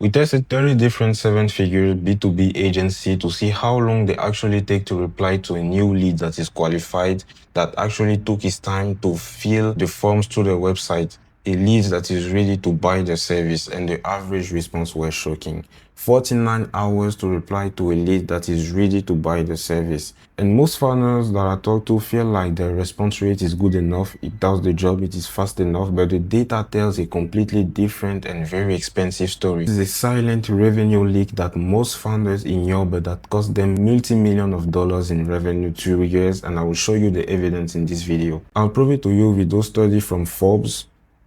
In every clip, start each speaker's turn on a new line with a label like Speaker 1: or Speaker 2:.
Speaker 1: We tested 30 different seven-figure B2B agency to see how long they actually take to reply to a new lead that is qualified, that actually took his time to fill the forms through the website, a lead that is ready to buy the service, and the average response was shocking. 49 hours to reply to a lead that is ready to buy the service. And most founders that I talk to feel like the response rate is good enough, it does the job, it is fast enough, but the data tells a completely different and very expensive story. This is a silent revenue leak that most founders ignore, but that cost them multi-millions of dollars in revenue 2 years, and I will show you the evidence in this video. I'll prove it to you with those studies from Forbes,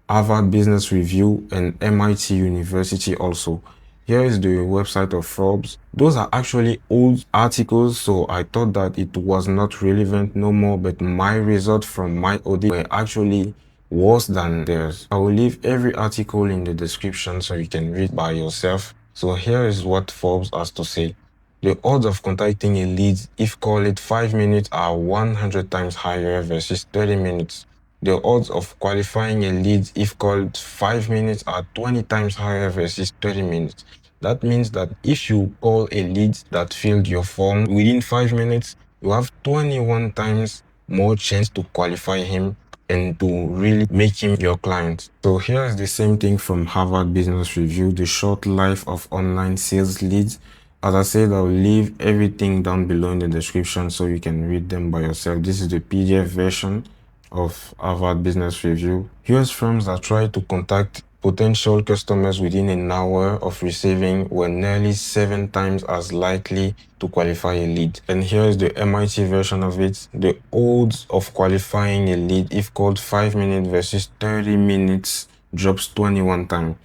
Speaker 1: Harvard Business Review, and MIT University also. Here is the website of Forbes. Those are actually old articles, so I thought that it was not relevant no more, but my results from my audit were actually worse than theirs. I will leave every article in the description so you can read by yourself. So here is what Forbes has to say. The odds of contacting a lead if called 5 minutes are 100 times higher versus 30 minutes. The odds of qualifying a lead if called 5 minutes are 20 times higher versus 30 minutes. That means that if you call a lead that filled your form within 5 minutes, you have 21 times more chance to qualify him and to really make him your client. So here's the same thing from Harvard Business Review, the short life of online sales leads. As I said, I'll leave everything down below in the description so you can read them by yourself. This is the PDF version of Harvard Business Review. US firms that try to contact potential customers within an hour of receiving were nearly 7 times as likely to qualify a lead. And here is the MIT version of it. The odds of qualifying a lead if called 5 minutes versus 30 minutes drops 21 times.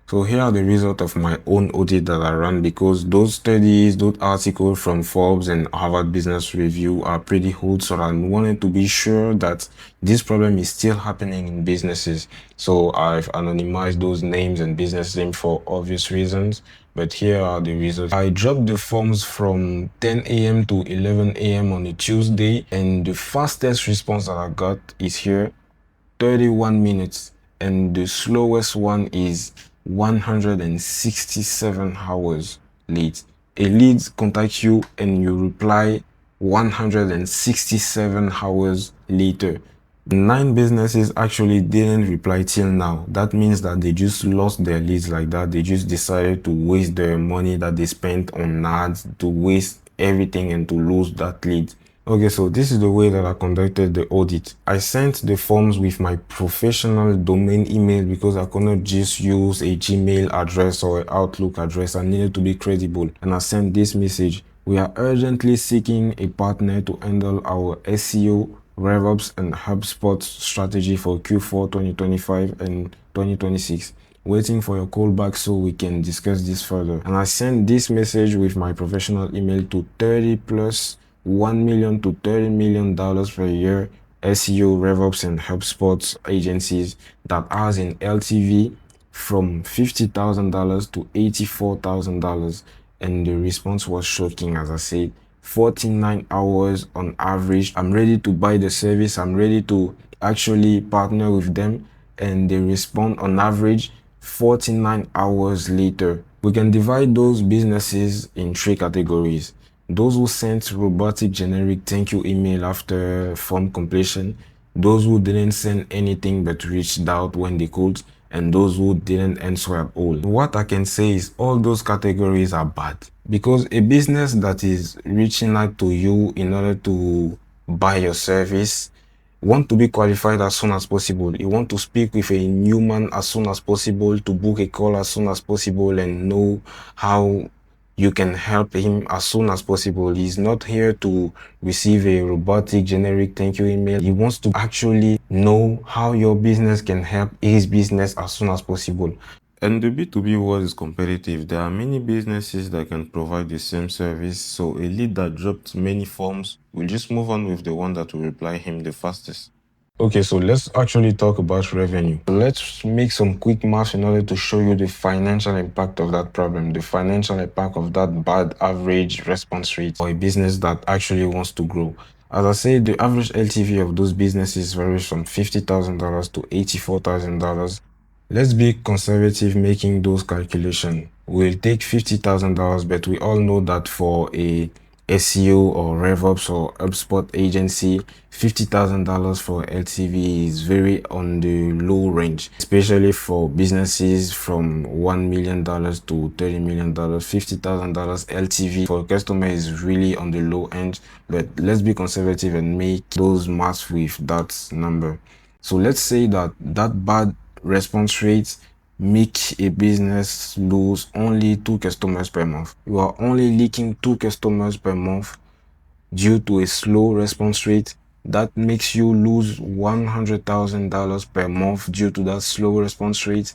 Speaker 1: So here are the results of my own audit that I ran, because those studies, those articles from Forbes and Harvard Business Review are pretty old, so I wanted to be sure that this problem is still happening in businesses. So I've anonymized those names and business names for obvious reasons, but here are the results. I dropped the forms from 10 a.m. to 11 a.m. on a Tuesday, and the fastest response that I got is here, 31 minutes, and the slowest one is 167 hours late. A lead contacts you and you reply 167 hours later. 9 businesses actually didn't reply till now. That means that they just lost their leads like that. They just decided to waste their money that they spent on ads, to waste everything and to lose that lead. Okay, so this is the way that I conducted the audit. I sent the forms with my professional domain email because I could not just use a Gmail address or an Outlook address. I needed to be credible. And I sent this message: we are urgently seeking a partner to handle our SEO, RevOps, and HubSpot strategy for Q4 2025 and 2026. Waiting for your call back so we can discuss this further. And I sent this message with my professional email to 30 plus $1 million to $30 million per year SEO, RevOps, and HubSpot agencies that has an LTV from $50,000 to $84,000. And the response was shocking. As I said, 49 hours on average. I'm ready to buy the service. I'm ready to actually partner with them. And they respond on average 49 hours later. We can divide those businesses in 3 categories. Those who sent robotic generic thank you email after form completion, those who didn't send anything but reached out when they could, and those who didn't answer at all. What I can say is all those categories are bad, because a business that is reaching out to you in order to buy your service want to be qualified as soon as possible. You want to speak with a human as soon as possible, to book a call as soon as possible, and know how you can help him as soon as possible. He's not here to receive a robotic generic thank you email. He wants to actually know how your business can help his business as soon as possible. And the B2B world is competitive. There are many businesses that can provide the same service, so a lead that dropped many forms will just move on with the one that will reply him the fastest. Okay, so let's actually talk about revenue. Let's make some quick math in order to show you the financial impact of that problem, the financial impact of that bad average response rate for a business that actually wants to grow. As I said, the average LTV of those businesses varies from $50,000 to $84,000. Let's be conservative making those calculations. We'll take $50,000, but we all know that for a SEO or RevOps or HubSpot agency, $50,000 for LTV is very on the low range, especially for businesses from $1 million to $30 million. $50,000 LTV for a customer is really on the low end, but let's be conservative and make those maths with that number. So let's say that bad response rates make a business lose only 2 customers per month. You are only leaking 2 customers per month due to a slow response rate. That makes you lose $100,000 per month due to that slow response rate.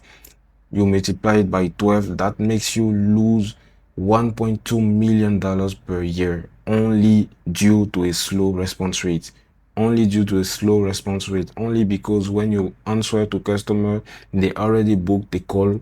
Speaker 1: You multiply it by 12, that makes you lose $1.2 million per year only due to a slow response rate. Only due to a slow response rate. Only because when you answer to customer, they already booked the call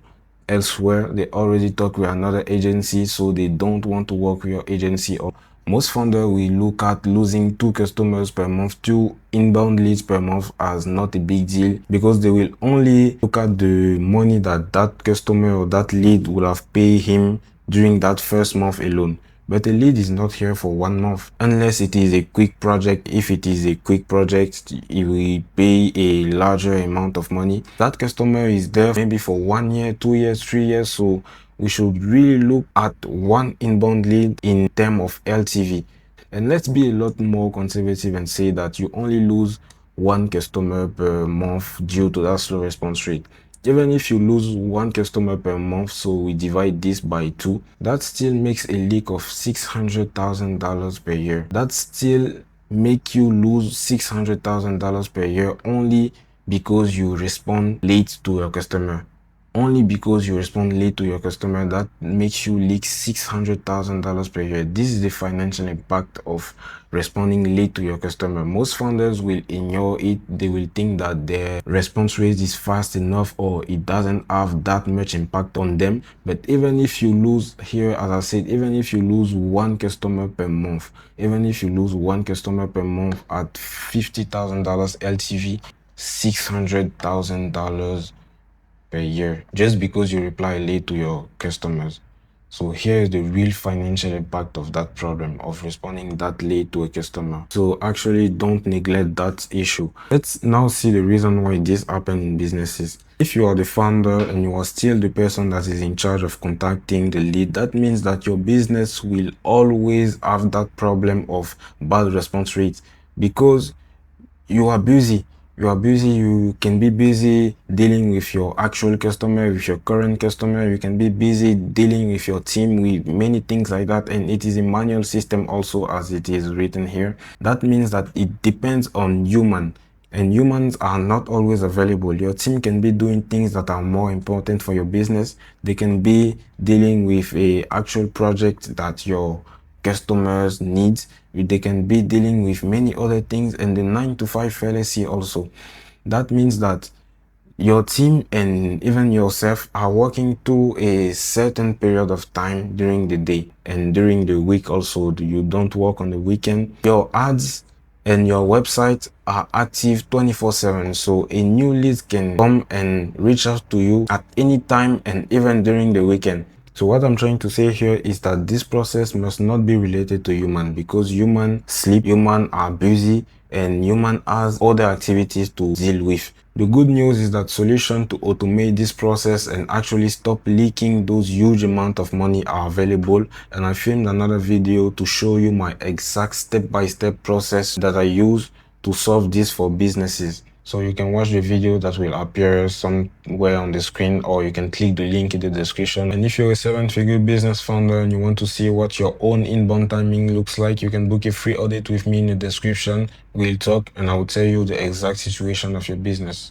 Speaker 1: elsewhere. They already talk with another agency, so they don't want to work with your agency. Or most founders will look at losing 2 customers per month, 2 inbound leads per month as not a big deal, because they will only look at the money that customer or that lead will have paid him during that first month alone. But a lead is not here for 1 month unless it is a quick project. If it is a quick project, you will pay a larger amount of money. That customer is there maybe for 1 year, 2 years, 3 years. So we should really look at one inbound lead in terms of LTV. And let's be a lot more conservative and say that you only lose 1 customer per month due to that slow response rate. Even if you lose 1 customer per month, so we divide this by 2, that still makes a leak of $600,000 per year. That still make you lose $600,000 per year only because you respond late to your customer. Only because you respond late to your customer, that makes you leak $600,000 per year. This is the financial impact of responding late to your customer. Most founders will ignore it. They will think that their response rate is fast enough or it doesn't have that much impact on them. But even if you lose here, as I said, even if you lose 1 customer per month, even if you lose 1 customer per month at $50,000 LTV, $600,000 per year just because you reply late to your customers. So here is the real financial impact of that problem of responding that late to a customer. So actually don't neglect that issue. Let's now see the reason why this happens in businesses. If you are the founder and you are still the person that is in charge of contacting the lead, that means that your business will always have that problem of bad response rate because you are busy. You can be busy dealing with your actual customer, with your current customer. You can be busy dealing with your team, with many things like that. And it is a manual system also, as it is written here. That means that it depends on human, and humans are not always available. Your team can be doing things that are more important for your business. They can be dealing with a actual project that your customers needs. They can be dealing with many other things, and the 9 to 5 fallacy also. That means that your team and even yourself are working through a certain period of time during the day and during the week also. You don't work on the weekend. Your ads and your website are active 24/7, so a new lead can come and reach out to you at any time and even during the weekend. So what I'm trying to say here is that this process must not be related to human, because human sleep, human are busy, and human has other activities to deal with. The good news is that solution to automate this process and actually stop leaking those huge amount of money are available, and I filmed another video to show you my exact step-by-step process that I use to solve this for businesses. So you can watch the video that will appear somewhere on the screen, or you can click the link in the description. And if you're a 7-figure business founder and you want to see what your own inbound timing looks like, you can book a free audit with me in the description. We'll talk and I will tell you the exact situation of your business.